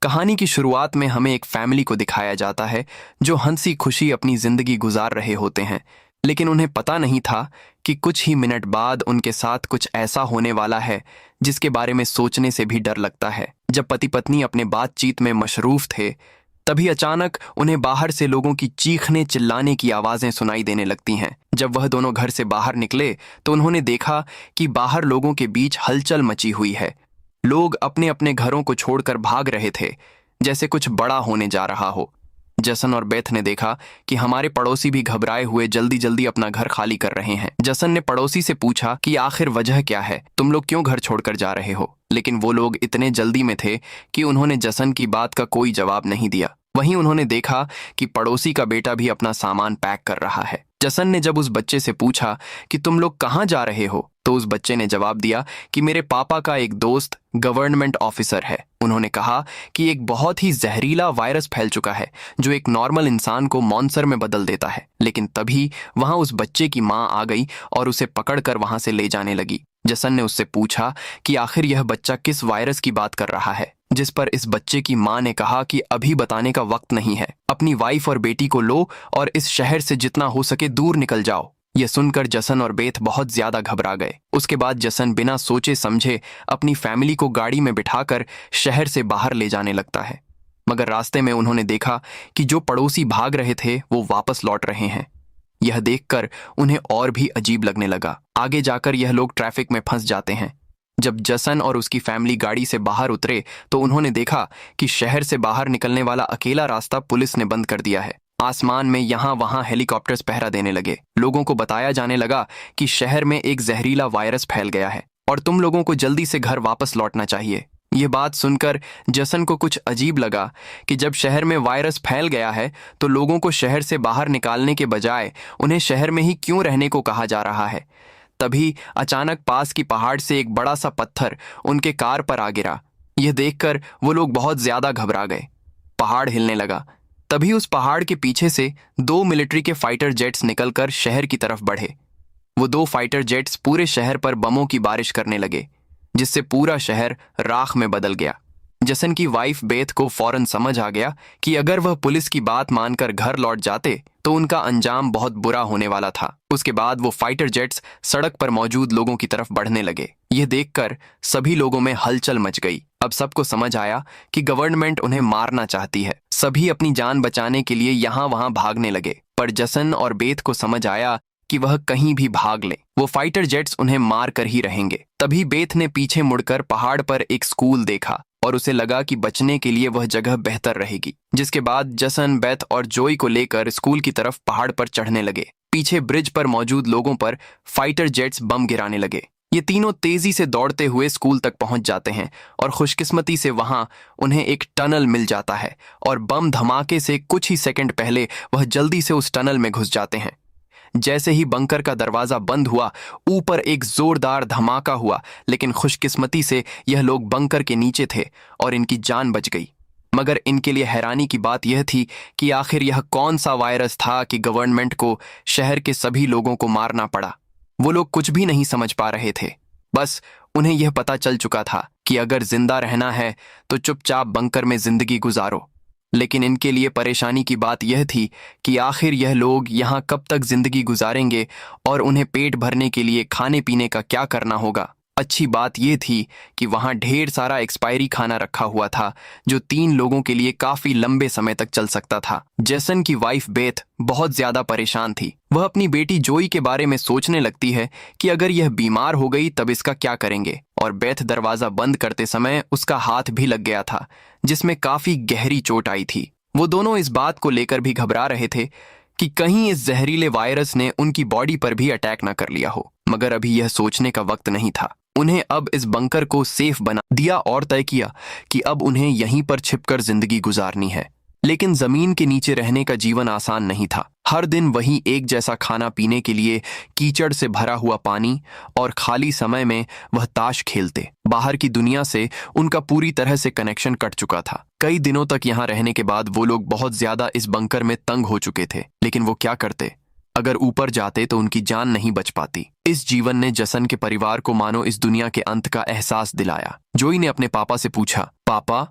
कहानी की शुरुआत में हमें एक फैमिली को दिखाया जाता है जो हंसी खुशी अपनी जिंदगी गुजार रहे होते हैं, लेकिन उन्हें पता नहीं था कि कुछ ही मिनट बाद उनके साथ कुछ ऐसा होने वाला है जिसके बारे में सोचने से भी डर लगता है। जब पति पत्नी अपने बातचीत में मशरूफ थे, तभी अचानक उन्हें बाहर से लोगों की चीखने चिल्लाने की आवाजें सुनाई देने लगती हैं। जब वह दोनों घर से बाहर निकले तो उन्होंने देखा कि बाहर लोगों के बीच हलचल मची हुई है। लोग अपने अपने घरों को छोड़कर भाग रहे थे, जैसे कुछ बड़ा होने जा रहा हो। जसन और बेथ ने देखा कि हमारे पड़ोसी भी घबराए हुए जल्दी जल्दी अपना घर खाली कर रहे हैं। जसन ने पड़ोसी से पूछा कि आखिर वजह क्या है, तुम लोग क्यों घर छोड़कर जा रहे हो? लेकिन वो लोग इतने जल्दी में थे कि उन्होंने जसन की बात का कोई जवाब नहीं दिया। वहीं उन्होंने देखा कि पड़ोसी का बेटा भी अपना सामान पैक कर रहा है। जसन ने जब उस बच्चे से पूछा कि तुम लोग कहाँ जा रहे हो, तो उस बच्चे ने जवाब दिया कि मेरे पापा का एक दोस्त गवर्नमेंट ऑफिसर है। उन्होंने कहा कि एक बहुत ही जहरीला वायरस फैल चुका है जो एक नॉर्मल इंसान को मॉन्स्टर में बदल देता है। लेकिन तभी वहां उस बच्चे की मां आ गई और उसे पकड़कर वहां से ले जाने लगी। जसन ने उससे पूछा कि आखिर यह बच्चा किस वायरस की बात कर रहा है, जिस पर इस बच्चे की मां ने कहा कि अभी बताने का वक्त नहीं है, अपनी वाइफ और बेटी को लो और इस शहर से जितना हो सके दूर निकल जाओ। यह सुनकर जसन और बेथ बहुत ज्यादा घबरा गए। उसके बाद जसन बिना सोचे समझे अपनी फैमिली को गाड़ी में बिठाकर शहर से बाहर ले जाने लगता है। मगर रास्ते में उन्होंने देखा कि जो पड़ोसी भाग रहे थे वो वापस लौट रहे हैं। यह देखकर उन्हें और भी अजीब लगने लगा। आगे जाकर यह लोग ट्रैफिक में फंस जाते हैं। जब जसन और उसकी फैमिली गाड़ी से बाहर उतरे तो उन्होंने देखा कि शहर से बाहर निकलने वाला अकेला रास्ता पुलिस ने बंद कर दिया है। आसमान में यहाँ वहां हेलीकॉप्टर्स पहरा देने लगे। लोगों को बताया जाने लगा कि शहर में एक जहरीला वायरस फैल गया है और तुम लोगों को जल्दी से घर वापस लौटना चाहिए। ये बात सुनकर जसन को कुछ अजीब लगा कि जब शहर में वायरस फैल गया है तो लोगों को शहर से बाहर निकालने के बजाय उन्हें शहर में ही क्यों रहने को कहा जा रहा है। तभी अचानक पास की पहाड़ से एक बड़ा सा पत्थर उनके कार पर आ गिरा। यह देखकर वो लोग बहुत ज्यादा घबरा गए। पहाड़ हिलने लगा। तभी उस पहाड़ के पीछे से 2 मिलिट्री के फाइटर जेट्स निकलकर शहर की तरफ बढ़े। वो 2 फाइटर जेट्स पूरे शहर पर बमों की बारिश करने लगे, जिससे पूरा शहर राख में बदल गया। जसन की वाइफ बेथ को फौरन समझ आ गया कि अगर वह पुलिस की बात मानकर घर लौट जाते तो उनका अंजाम बहुत बुरा होने वाला था। उसके बाद वो फाइटर जेट्स सड़क पर मौजूद लोगों की तरफ बढ़ने लगे। यह देखकर सभी लोगों में हलचल मच गई। अब सबको समझ आया कि गवर्नमेंट उन्हें मारना चाहती है। सभी अपनी जान बचाने के लिए यहाँ वहां भागने लगे, पर जसन और बेथ को समझ आया कि वह कहीं भी भाग ले, वो फाइटर जेट्स उन्हें मार कर ही रहेंगे। तभी बेथ ने पीछे मुड़कर पहाड़ पर एक स्कूल देखा और उसे लगा कि बचने के लिए वह जगह बेहतर रहेगी। जिसके बाद जसन, बेथ और जोई को लेकर स्कूल की तरफ पहाड़ पर चढ़ने लगे। पीछे ब्रिज पर मौजूद लोगों पर फाइटर जेट्स बम गिराने लगे। ये तीनों तेजी से दौड़ते हुए स्कूल तक पहुंच जाते हैं और खुशकिस्मती से वहां उन्हें एक टनल मिल जाता है और बम धमाके से कुछ ही सेकंड पहले वह जल्दी से उस टनल में घुस जाते हैं। जैसे ही बंकर का दरवाजा बंद हुआ, ऊपर एक जोरदार धमाका हुआ, लेकिन खुशकिस्मती से यह लोग बंकर के नीचे थे और इनकी जान बच गई। मगर इनके लिए हैरानी की बात यह थी कि आखिर यह कौन सा वायरस था कि गवर्नमेंट को शहर के सभी लोगों को मारना पड़ा। वो लोग कुछ भी नहीं समझ पा रहे थे। बस उन्हें यह पता चल चुका था कि अगर जिंदा रहना है तो चुपचाप बंकर में जिंदगी गुजारो। लेकिन इनके लिए परेशानी की बात यह थी कि आखिर यह लोग यहाँ कब तक जिंदगी गुजारेंगे और उन्हें पेट भरने के लिए खाने पीने का क्या करना होगा। अच्छी बात यह थी कि वहाँ ढेर सारा एक्सपायरी खाना रखा हुआ था जो 3 लोगों के लिए काफी लंबे समय तक चल सकता था। जसन की वाइफ बेथ बहुत ज्यादा परेशान थी। वह अपनी बेटी जोई के बारे में सोचने लगती है कि अगर यह बीमार हो गई तब इसका क्या करेंगे। और बेथ दरवाजा बंद करते समय उसका हाथ भी लग गया था, जिसमें काफी गहरी चोट आई थी। वो दोनों इस बात को लेकर भी घबरा रहे थे कि कहीं इस जहरीले वायरस ने उनकी बॉडी पर भी अटैक न कर लिया हो। मगर अभी यह सोचने का वक्त नहीं था। उन्हें अब इस बंकर को सेफ बना दिया और तय किया कि अब उन्हें यहीं पर छिपकर जिंदगी गुजारनी है। लेकिन जमीन के नीचे रहने का जीवन आसान नहीं था। हर दिन वही एक जैसा खाना पीने के लिए कीचड़ से भरा हुआ पानी और खाली समय में वह ताश खेलते। बाहर की दुनिया से उनका पूरी तरह से कनेक्शन कट चुका था। कई दिनों तक यहाँ रहने के बाद वो लोग बहुत ज्यादा इस बंकर में तंग हो चुके थे। लेकिन वो क्या करते? अगर ऊपर जाते तो उनकी जान नहीं बच पाती। इस जीवन ने जसन के परिवार को मानो इस दुनिया के अंत का एहसास दिलाया। जोई ने अपने पापा से पूछा, पापा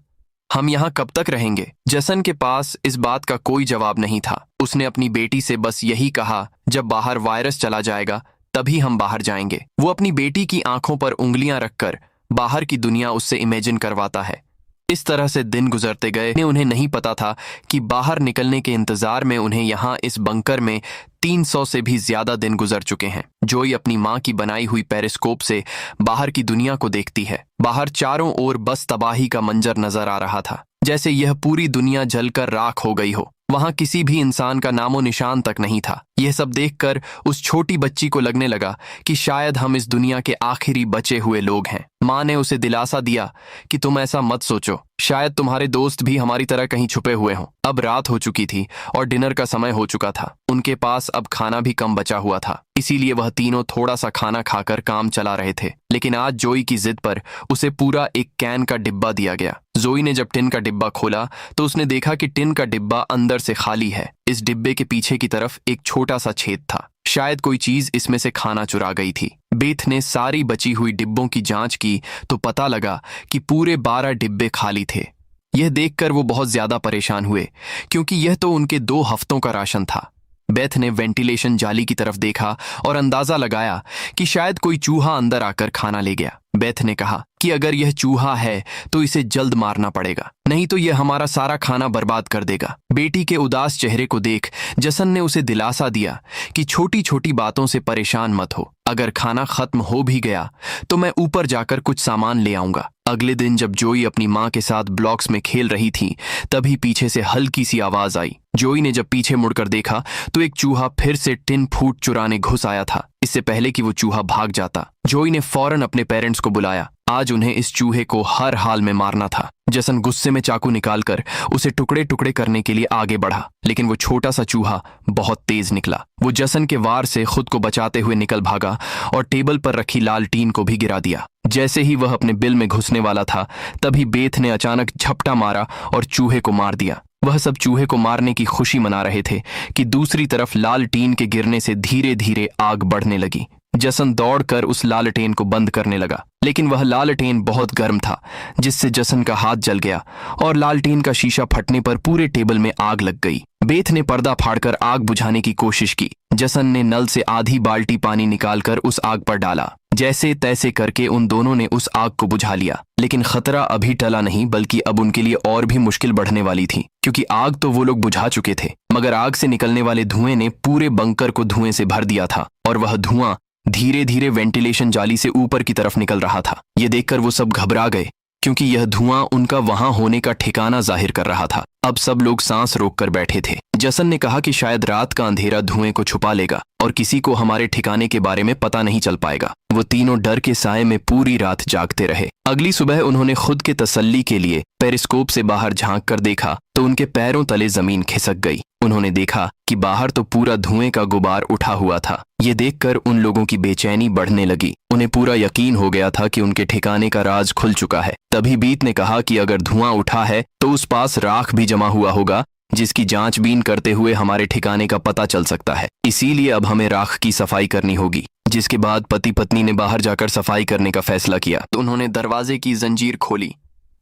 हम यहाँ कब तक रहेंगे? जसन के पास इस बात का कोई जवाब नहीं था। उसने अपनी बेटी से बस यही कहा, जब बाहर वायरस चला जाएगा तभी हम बाहर जाएंगे। वो अपनी बेटी की आंखों पर उंगलियां रखकर बाहर की दुनिया उससे इमेजिन करवाता है। इस तरह से दिन गुजरते गए। उन्हें नहीं पता था कि बाहर निकलने के इंतजार में उन्हें यहाँ इस बंकर में 300 से भी ज्यादा दिन गुजर चुके हैं। जोई अपनी माँ की बनाई हुई पेरिस्कोप से बाहर की दुनिया को देखती है। बाहर चारों ओर बस तबाही का मंजर नजर आ रहा था, जैसे यह पूरी दुनिया जलकर राख हो गई हो। वहां किसी भी इंसान का नामो निशान तक नहीं था। यह सब देखकर उस छोटी बच्ची को लगने लगा कि शायद हम इस दुनिया के आखिरी बचे हुए लोग हैं। माँ ने उसे दिलासा दिया कि तुम ऐसा मत सोचो, शायद तुम्हारे दोस्त भी हमारी तरह कहीं छुपे हुए हों। अब रात हो चुकी थी और डिनर का समय हो चुका था। उनके पास अब खाना भी कम बचा हुआ था, इसीलिए वह तीनों थोड़ा सा खाना खाकर काम चला रहे थे। लेकिन आज जोई की जिद पर उसे पूरा एक कैन का डिब्बा दिया गया। जोई ने जब टिन का डिब्बा खोला तो उसने देखा कि टिन का डिब्बा अंदर से खाली है। इस डिब्बे के पीछे की तरफ एक छोटा सा छेद था, शायद कोई चीज इसमें से खाना चुरा गई थी। बेथ ने सारी बची हुई डिब्बों की जांच की तो पता लगा कि पूरे 12 डिब्बे खाली थे। यह देखकर वो बहुत ज्यादा परेशान हुए, क्योंकि यह तो उनके 2 हफ्तों का राशन था। बेथ ने वेंटिलेशन जाली की तरफ देखा और अंदाजा लगाया कि शायद कोई चूहा अंदर आकर खाना ले गया। बेथ ने कहा कि अगर यह चूहा है तो इसे जल्द मारना पड़ेगा, नहीं तो यह हमारा सारा खाना बर्बाद कर देगा। बेटी के उदास चेहरे को देख जसन ने उसे दिलासा दिया कि छोटी छोटी बातों से परेशान मत हो। अगर खाना खत्म हो भी गया तो मैं ऊपर जाकर कुछ सामान ले आऊंगा। अगले दिन जब जोई अपनी माँ के साथ ब्लॉक्स में खेल रही थी, तभी पीछे से हल्की सी आवाज आई। जोई ने जब पीछे मुड़कर देखा तो एक चूहा फिर से टिन फूड चुराने घुस आया था। इससे पहले कि वो चूहा भाग जाता, जोई ने फौरन अपने पेरेंट्स को बुलाया। आज उन्हें इस चूहे को हर हाल में मारना था। जसन गुस्से में चाकू निकालकर उसे टुकड़े टुकड़े करने के लिए आगे बढ़ा, लेकिन वो छोटा सा चूहा बहुत तेज निकला। वो जसन के वार से खुद को बचाते हुए निकल भागा और टेबल पर रखी लालटीन को भी गिरा दिया। जैसे ही वह अपने बिल में घुसने वाला था, तभी बेथ ने अचानक झपटा मारा और चूहे को मार दिया। वह सब चूहे को मारने की खुशी मना रहे थे कि दूसरी तरफ लालटीन के गिरने से धीरे धीरे आग बढ़ने लगी। जसन दौड़कर उस लालटेन को बंद करने लगा, लेकिन वह लालटेन बहुत गर्म था, जिससे जसन का हाथ जल गया और लालटेन का शीशा फटने पर पूरे टेबल में आग लग गई। बेथ ने पर्दा फाड़कर आग बुझाने की कोशिश की। जसन ने नल से आधी बाल्टी पानी निकालकर उस आग पर डाला। जैसे तैसे करके उन दोनों ने उस आग को बुझा लिया, लेकिन खतरा अभी टला नहीं, बल्कि अब उनके लिए और भी मुश्किल बढ़ने वाली थी, क्योंकि आग तो वो लोग बुझा चुके थे, मगर आग से निकलने वाले धुएं ने पूरे बंकर को धुएं से भर दिया था और वह धुआं धीरे धीरे वेंटिलेशन जाली से ऊपर की तरफ निकल रहा था। ये देखकर वो सब घबरा गए, क्योंकि यह धुआं उनका वहां होने का ठिकाना जाहिर कर रहा था। अब सब लोग सांस रोककर बैठे थे। जसन ने कहा कि शायद रात का अंधेरा धुएं को छुपा लेगा और किसी को हमारे ठिकाने के बारे में पता नहीं चल पाएगा। वो तीनों डर के साए में पूरी रात जागते रहे। अगली सुबह उन्होंने खुद के तसल्ली के लिए पेरिस्कोप से बाहर झांक कर देखा तो उनके पैरों तले जमीन खिसक गई। उन्होंने देखा कि बाहर तो पूरा धुएं का गुबार उठा हुआ था। ये देखकर उन लोगों की बेचैनी बढ़ने लगी। उन्हें पूरा यकीन हो गया था कि उनके ठिकाने का राज खुल चुका है। तभी बीत ने कहा कि अगर धुआं उठा है तो उस पास राख भी जमा हुआ होगा, जिसकी जांचबीन करते हुए हमारे ठिकाने का पता चल सकता है। इसीलिए अब हमें राख की सफाई करनी होगी। जिसके बाद पति पत्नी ने बाहर जाकर सफाई करने का फैसला किया। तो उन्होंने दरवाजे की जंजीर खोली,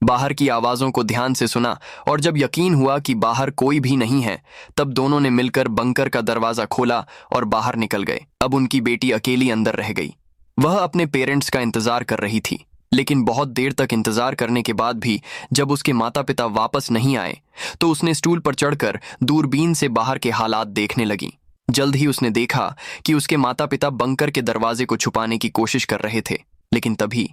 बाहर की आवाजों को ध्यान से सुना और जब यकीन हुआ कि बाहर कोई भी नहीं है, तब दोनों ने मिलकर बंकर का दरवाजा खोला और बाहर निकल गए। अब उनकी बेटी अकेली अंदर रह गई। वह अपने पेरेंट्स का इंतजार कर रही थी, लेकिन बहुत देर तक इंतजार करने के बाद भी जब उसके माता पिता वापस नहीं आए तो उसने स्टूल पर चढ़कर दूरबीन से बाहर के हालात देखने लगी। जल्द ही उसने देखा कि उसके माता पिता बंकर के दरवाजे को छुपाने की कोशिश कर रहे थे, लेकिन तभी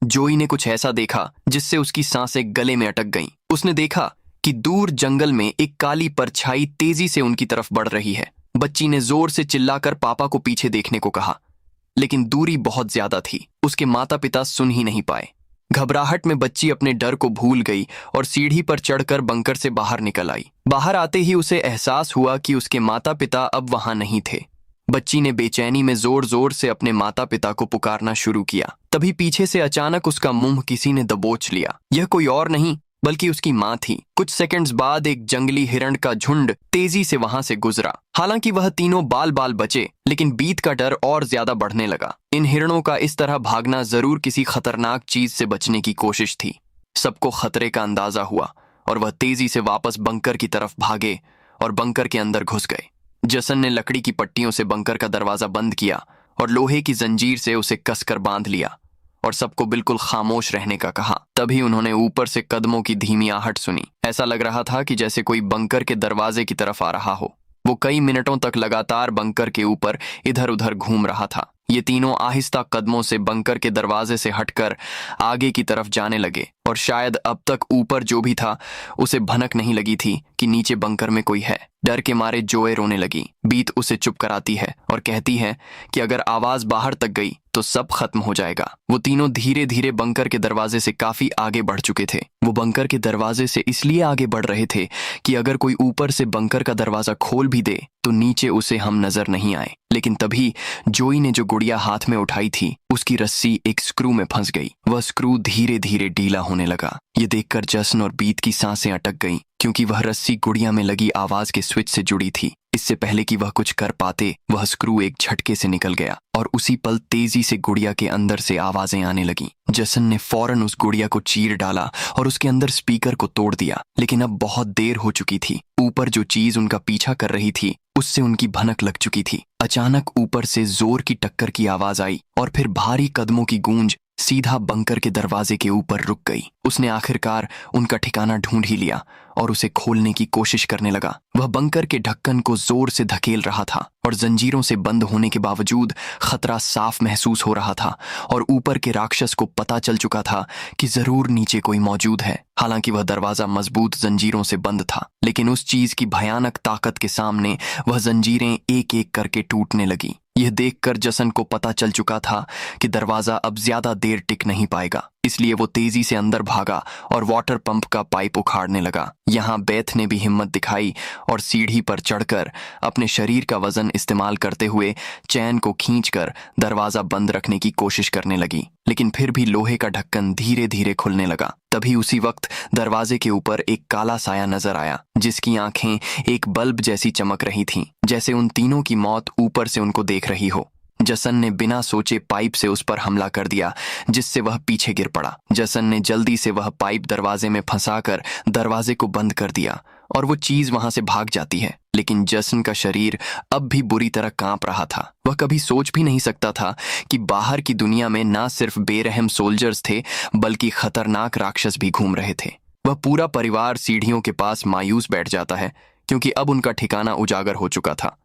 जोई ने कुछ ऐसा देखा जिससे उसकी सांसें गले में अटक गईं। उसने देखा कि दूर जंगल में एक काली परछाई तेजी से उनकी तरफ बढ़ रही है। बच्ची ने जोर से चिल्लाकर पापा को पीछे देखने को कहा, लेकिन दूरी बहुत ज्यादा थी, उसके माता पिता सुन ही नहीं पाए। घबराहट में बच्ची अपने डर को भूल गई और सीढ़ी पर चढ़कर बंकर से बाहर निकल आई। बाहर आते ही उसे एहसास हुआ कि उसके माता पिता अब वहां नहीं थे। बच्ची ने बेचैनी में जोर जोर से अपने माता पिता को पुकारना शुरू किया। तभी पीछे से अचानक उसका मुंह किसी ने दबोच लिया। यह कोई और नहीं बल्कि उसकी माँ थी। कुछ सेकंड्स बाद एक जंगली हिरण का झुंड तेजी से वहां से गुजरा। हालांकि वह तीनों बाल बाल बचे, लेकिन बीत का डर और ज्यादा बढ़ने लगा। इन हिरणों का इस तरह भागना जरूर किसी खतरनाक चीज से बचने की कोशिश थी। सबको खतरे का अंदाजा हुआ और वह तेजी से वापस बंकर की तरफ भागे और बंकर के अंदर घुस गए। जसन ने लकड़ी की पट्टियों से बंकर का दरवाजा बंद किया और लोहे की जंजीर से उसे कसकर बांध लिया और सबको बिल्कुल खामोश रहने का कहा। तभी उन्होंने ऊपर से कदमों की धीमी आहट सुनी। ऐसा लग रहा था कि जैसे कोई बंकर के दरवाजे की तरफ आ रहा हो। वो कई मिनटों तक लगातार बंकर के ऊपर इधर उधर घूम रहा था। ये तीनों आहिस्ता कदमों से बंकर के दरवाजे से हटकर आगे की तरफ जाने लगे और शायद अब तक ऊपर जो भी था उसे भनक नहीं लगी थी कि नीचे बंकर में कोई है। डर के मारे जोए रोने लगी। बीत उसे चुप कराती है और कहती है कि अगर आवाज बाहर तक गई तो सब खत्म हो जाएगा। वो तीनों धीरे धीरे बंकर के दरवाजे से काफी आगे बढ़ चुके थे। वो बंकर के दरवाजे से इसलिए आगे बढ़ रहे थे कि अगर कोई ऊपर से बंकर का दरवाजा खोल भी दे तो नीचे उसे हम नजर नहीं आए। लेकिन तभी जोई ने जो गुड़िया हाथ में उठाई थी उसकी रस्सी एक स्क्रू में फंस गई। वह स्क्रू धीरे धीरे ढीला होने लगा। ये देखकर जसन और बीत की सांसें अटक गईं, क्योंकि वह रस्सी गुड़िया में लगी आवाज के स्विच से जुड़ी थी। इससे पहले कि वह कुछ कर पाते वह स्क्रू एक झटके से निकल गया और उसी पल तेजी से गुड़िया के अंदर से आवाजें आने लगीं। जसन ने फौरन उस गुड़िया को चीर डाला और उसके अंदर स्पीकर को तोड़ दिया। लेकिन अब बहुत देर हो चुकी थी। ऊपर जो चीज उनका पीछा कर रही थी उससे उनकी भनक लग चुकी थी। अचानक ऊपर से जोर की टक्कर की आवाज आई और फिर भारी कदमों की गूंज सीधा बंकर के दरवाजे के ऊपर रुक गई। उसने आखिरकार उनका ठिकाना ढूंढ ही लिया और उसे खोलने की कोशिश करने लगा। वह बंकर के ढक्कन को जोर से धकेल रहा था और जंजीरों से बंद होने के बावजूद खतरा साफ महसूस हो रहा था और ऊपर के राक्षस को पता चल चुका था कि जरूर नीचे कोई मौजूद है। हालांकि वह दरवाजा मजबूत जंजीरों से बंद था, लेकिन उस चीज की भयानक ताकत के सामने वह जंजीरें एक एक करके टूटने लगी। यह देखकर जसन को पता चल चुका था कि दरवाजा अब ज्यादा देर टिक नहीं पाएगा। इसलिए वो तेजी से अंदर भागा और वाटर पंप का पाइप उखाड़ने लगा। यहाँ बेथ ने भी हिम्मत दिखाई और सीढ़ी पर चढ़कर अपने शरीर का वजन इस्तेमाल करते हुए चैन को खींचकर दरवाजा बंद रखने की कोशिश करने लगी। लेकिन फिर भी लोहे का ढक्कन धीरे धीरे खुलने लगा। तभी उसी वक्त दरवाजे के ऊपर एक काला साया नजर आया, जिसकी आंखें एक बल्ब जैसी चमक रही थीं, जैसे उन तीनों की मौत ऊपर से उनको देख रही हो। जसन ने बिना सोचे पाइप से उस पर हमला कर दिया, जिससे वह पीछे गिर पड़ा। जसन ने जल्दी से वह पाइप दरवाजे में फंसाकर दरवाजे को बंद कर दिया और वो चीज वहां से भाग जाती है। लेकिन जसन का शरीर अब भी बुरी तरह कांप रहा था। वह कभी सोच भी नहीं सकता था कि बाहर की दुनिया में ना सिर्फ बेरहम सोल्जर्स थे, बल्कि खतरनाक राक्षस भी घूम रहे थे। वह पूरा परिवार सीढ़ियों के पास मायूस बैठ जाता है, क्योंकि अब उनका ठिकाना उजागर हो चुका था।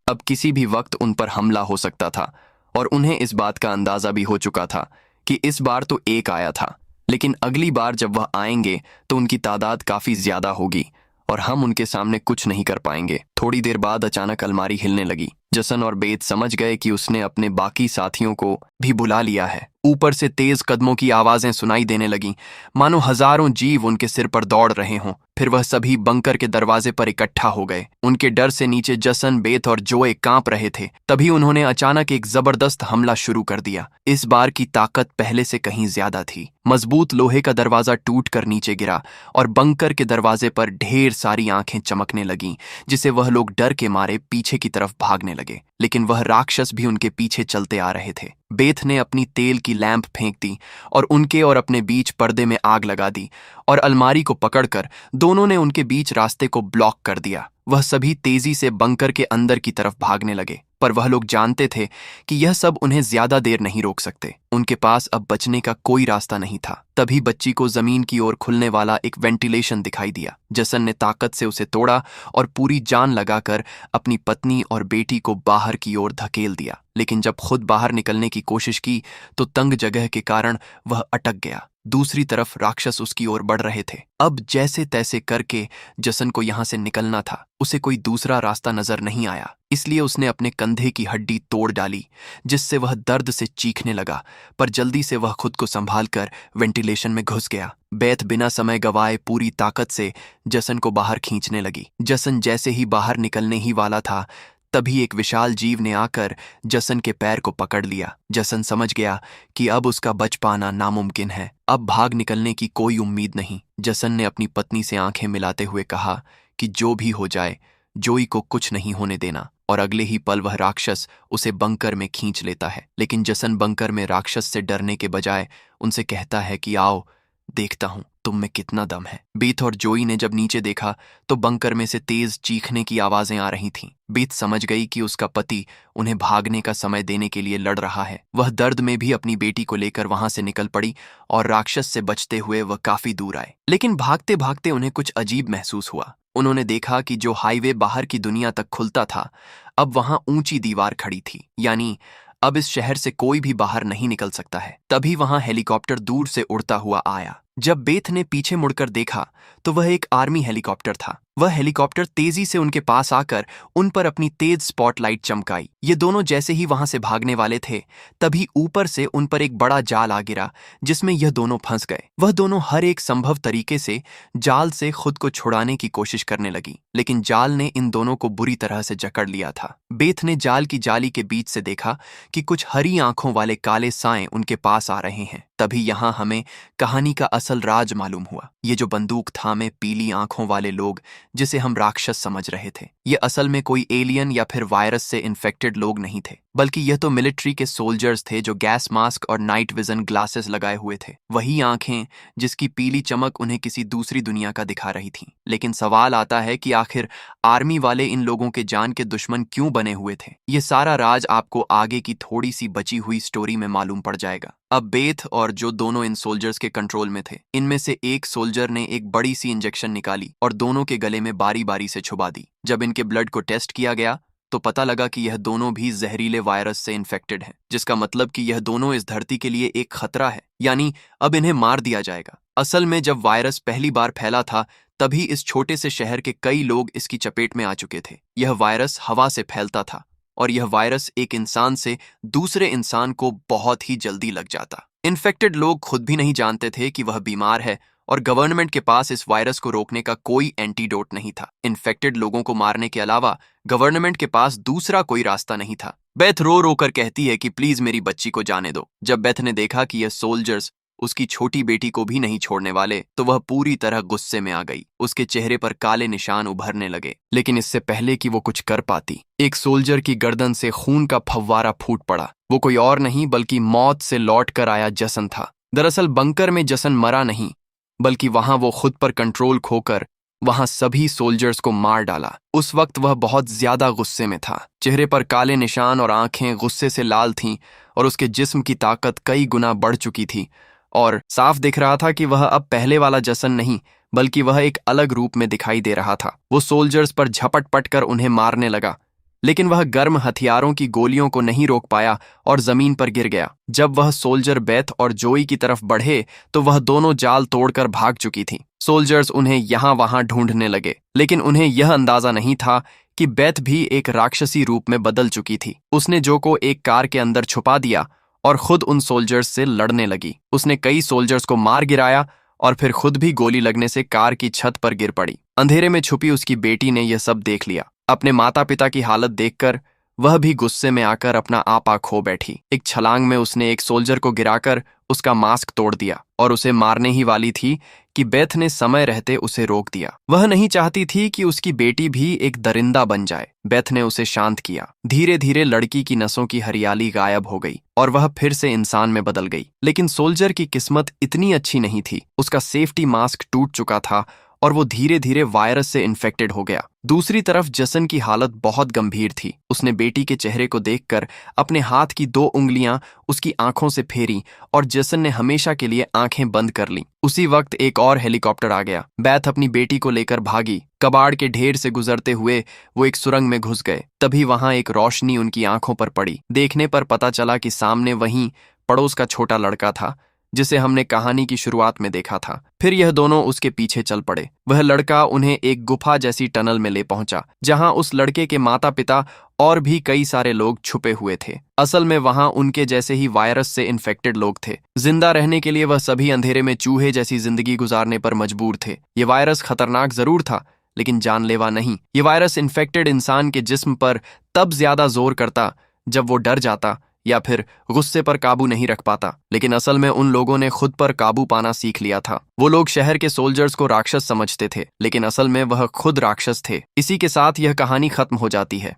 अब किसी भी वक्त उन पर हमला हो सकता था और उन्हें इस बात का अंदाजा भी हो चुका था कि इस बार तो एक आया था, लेकिन अगली बार जब वह आएंगे तो उनकी तादाद काफी ज्यादा होगी और हम उनके सामने कुछ नहीं कर पाएंगे। थोड़ी देर बाद अचानक अलमारी हिलने लगी। जसन और बेद समझ गए कि उसने अपने बाकी साथियों को भी बुला लिया है। ऊपर से तेज कदमों की आवाजें सुनाई देने लगीं, मानो हजारों जीव उनके सिर पर दौड़ रहे हों। फिर वह सभी बंकर के दरवाजे पर इकट्ठा हो गए। उनके डर से नीचे जसन, बेथ और जोए कांप रहे थे। तभी उन्होंने अचानक एक जबरदस्त हमला शुरू कर दिया। इस बार की ताकत पहले से कहीं ज्यादा थी। मजबूत लोहे का दरवाजा टूट कर नीचे गिरा और बंकर के दरवाजे पर ढेर सारी आंखें चमकने लगीं, जिसे वह लोग डर के मारे पीछे की तरफ भागने लगे। लेकिन वह राक्षस भी उनके पीछे चलते आ रहे थे। बेथ ने अपनी तेल की लैंप फेंक दी और उनके और अपने बीच पर्दे में आग लगा दी और अलमारी को पकड़कर दोनों ने उनके बीच रास्ते को ब्लॉक कर दिया। वह सभी तेजी से बंकर के अंदर की तरफ भागने लगे, पर वह लोग जानते थे कि यह सब उन्हें ज्यादा देर नहीं रोक सकते। उनके पास अब बचने का कोई रास्ता नहीं था। तभी बच्ची को जमीन की ओर खुलने वाला एक वेंटिलेशन दिखाई दिया। जसन ने ताकत से उसे तोड़ा और पूरी जान लगाकर अपनी पत्नी और बेटी को बाहर की ओर धकेल दिया। लेकिन जब खुद बाहर निकलने की कोशिश की तो तंग जगह के कारण वह अटक गया। दूसरी तरफ राक्षस उसकी ओर बढ़ रहे थे। अब जैसे तैसे करके जसन को यहां से निकलना था। उसे कोई दूसरा रास्ता नजर नहीं आया, इसलिए उसने अपने कंधे की हड्डी तोड़ डाली, जिससे वह दर्द से चीखने लगा। पर जल्दी से वह खुद को संभालकर वेंटिलेशन में घुस गया। बेथ बिना समय गवाए पूरी ताकत से जसन को बाहर खींचने लगी। जसन जैसे ही बाहर निकलने ही वाला था, तभी एक विशाल जीव ने आकर जसन के पैर को पकड़ लिया। जसन समझ गया कि अब उसका बच पाना नामुमकिन है। अब भाग निकलने की कोई उम्मीद नहीं। जसन ने अपनी पत्नी से आंखें मिलाते हुए कहा कि जो भी हो जाए, जोई को कुछ नहीं होने देना। और अगले ही पल वह राक्षस उसे बंकर में खींच लेता है। लेकिन जसन बंकर में राक्षस से डरने के बजाय उनसे कहता है कि आओ, देखता हूं तुम में कितना दम है। बीथ और जोई ने जब नीचे देखा तो बंकर में से तेज चीखने की आवाजें आ रही थीं। बीथ समझ गई कि उसका पति उन्हें भागने का समय देने के लिए लड़ रहा है। वह दर्द में भी अपनी बेटी को लेकर वहां से निकल पड़ी और राक्षस से बचते हुए वह काफी दूर आए। लेकिन भागते भागते उन्हें कुछ अजीब महसूस हुआ। उन्होंने देखा कि जो हाईवे बाहर की दुनिया तक खुलता था, अब वहां ऊंची दीवार खड़ी थी, यानी अब इस शहर से कोई भी बाहर नहीं निकल सकता है। तभी वहां हेलीकॉप्टर दूर से उड़ता हुआ आया। जब बेथ ने पीछे मुड़कर देखा तो वह एक आर्मी हेलीकॉप्टर था। वह हेलीकॉप्टर तेजी से उनके पास आकर उन पर अपनी तेज स्पॉटलाइट चमकाई। ये दोनों जैसे ही वहां से भागने वाले थे, तभी ऊपर से उन पर एक बड़ा जाल आ गिरा जिसमें यह दोनों फंस गए। वह दोनों हर एक संभव तरीके से जाल से खुद को छुड़ाने की कोशिश करने लगी, लेकिन जाल ने इन दोनों को बुरी तरह से जकड़ लिया था। बेथ ने जाल की जाली के बीच से देखा कि कुछ हरी आंखों वाले काले साए उनके पास आ रहे हैं। तभी यहां हमें कहानी का असल राज मालूम हुआ। ये जो बंदूक थामे पीली आंखों वाले लोग जिसे हम राक्षस समझ रहे थे, ये असल में कोई एलियन या फिर वायरस से इन्फेक्टेड लोग नहीं थे, बल्कि यह तो मिलिट्री के सोल्जर्स थे जो गैस मास्क और नाइट विजन ग्लासेस लगाए हुए थे। वही आंखें जिसकी पीली चमक उन्हें किसी दूसरी दुनिया का दिखा रही थी। लेकिन सवाल आता है कि आखिर आर्मी वाले इन लोगों के जान के दुश्मन क्यों बने हुए थे। ये सारा राज आपको आगे की थोड़ी सी बची हुई स्टोरी में मालूम पड़ जाएगा। अब बेथ और जो दोनों इन सोल्जर्स के कंट्रोल में थे, इनमें से एक सोल्जर ने एक बड़ी सी इंजेक्शन निकाली और दोनों के गले में बारी बारी से छुपा दी। जब इनके ब्लड को टेस्ट किया गया तो पता लगा कि यह दोनों भी जहरीले वायरस से इन्फेक्टेड हैं, जिसका मतलब कि यह दोनों इस धरती के लिए एक खतरा है, यानी अब इन्हें मार दिया जाएगा। असल में जब वायरस पहली बार फैला था, तभी इस छोटे से शहर के कई लोग इसकी चपेट में आ चुके थे। यह वायरस हवा से फैलता था और यह वायरस एक इंसान से दूसरे इंसान को बहुत ही जल्दी लग जाता। इन्फेक्टेड लोग खुद भी नहीं जानते थे कि वह बीमार है और गवर्नमेंट के पास इस वायरस को रोकने का कोई एंटीडोट नहीं था। इन्फेक्टेड लोगों को मारने के अलावा गवर्नमेंट के पास दूसरा कोई रास्ता नहीं था। बेथ रो रो कर कहती है कि प्लीज मेरी बच्ची को जाने दो। जब बेथ ने देखा कि यह सोल्जर्स उसकी छोटी बेटी को भी नहीं छोड़ने वाले, तो वह पूरी तरह गुस्से में आ गई। उसके चेहरे पर काले निशान उभरने लगे। लेकिन इससे पहले कि वो कुछ कर पाती, एक सोल्जर की गर्दन से खून का फव्वारा फूट पड़ा। वो कोई और नहीं बल्कि मौत से लौट कर आया जसन था। दरअसल बंकर में जसन मरा नहीं, बल्कि वहां वो खुद पर कंट्रोल खोकर वहां सभी सोल्जर्स को मार डाला। उस वक्त वह बहुत ज्यादा गुस्से में था। चेहरे पर काले निशान और आंखें गुस्से से लाल थीं और उसके जिस्म की ताकत कई गुना बढ़ चुकी थी और साफ दिख रहा था कि वह अब पहले वाला जसन नहीं, बल्कि वह एक अलग रूप में दिखाई दे रहा था। वो सोल्जर्स पर झपट पट कर उन्हें मारने लगा, लेकिन वह गर्म हथियारों की गोलियों को नहीं रोक पाया और जमीन पर गिर गया। जब वह सोल्जर बेथ और जोई की तरफ बढ़े तो वह दोनों जाल तोड़कर भाग चुकी थी। सोल्जर्स उन्हें यहां वहां ढूंढने लगे, लेकिन उन्हें यह अंदाजा नहीं था कि बेथ भी एक राक्षसी रूप में बदल चुकी थी। उसने जो को एक कार के अंदर छुपा दिया और खुद उन सोल्जर्स से लड़ने लगी। उसने कई सोल्जर्स को मार गिराया और फिर खुद भी गोली लगने से कार की छत पर गिर पड़ी। अंधेरे में छुपी उसकी बेटी ने यह सब देख लिया। अपने माता पिता की हालत देखकर वह भी गुस्से में आकर अपना आपा खो बैठी। एक छलांग में उसने एक सोल्जर को गिराकर उसका मास्क तोड़ दिया और उसे मारने ही वाली थी कि बेथ ने समय रहते उसे रोक दिया। वह नहीं चाहती थी कि उसकी बेटी भी एक दरिंदा बन जाए। बेथ ने उसे शांत किया। धीरे धीरे लड़की की नसों की हरियाली गायब हो गई और वह फिर से इंसान में बदल गई। लेकिन सोल्जर की किस्मत इतनी अच्छी नहीं थी। उसका सेफ्टी मास्क टूट चुका था और वो धीरे धीरे वायरस से इन्फेक्टेड हो गया। दूसरी तरफ जसन की हालत बहुत गंभीर थी। उसने बेटी के चेहरे को देखकर अपने हाथ की 2 उंगलियां उसकी आंखों से फेरी और जसन ने हमेशा के लिए आंखें बंद कर लीं। उसी वक्त एक और हेलीकॉप्टर आ गया। बेथ अपनी बेटी को लेकर भागी। कबाड़ के ढेर से गुजरते हुए वो एक सुरंग में घुस गए। तभी वहां एक रोशनी उनकी आंखों पर पड़ी। देखने पर पता चला कि सामने वहीं पड़ोस का छोटा लड़का था जिसे हमने कहानी की शुरुआत में देखा था। फिर यह दोनों उसके पीछे चल पड़े। वह लड़का उन्हें एक गुफा जैसी टनल में ले पहुंचा, जहां उस लड़के के माता पिता और भी कई सारे लोग छुपे हुए थे। असल में वहां उनके जैसे ही वायरस से इन्फेक्टेड लोग थे। जिंदा रहने के लिए वह सभी अंधेरे में चूहे जैसी जिंदगी गुजारने पर मजबूर थे। ये वायरस खतरनाक जरूर था, लेकिन जानलेवा नहीं। ये वायरस इन्फेक्टेड इंसान के जिस्म पर तब ज्यादा जोर करता जब वो डर जाता या फिर गुस्से पर काबू नहीं रख पाता। लेकिन असल में उन लोगों ने खुद पर काबू पाना सीख लिया था। वो लोग शहर के सोल्जर्स को राक्षस समझते थे, लेकिन असल में वह खुद राक्षस थे। इसी के साथ यह कहानी खत्म हो जाती है।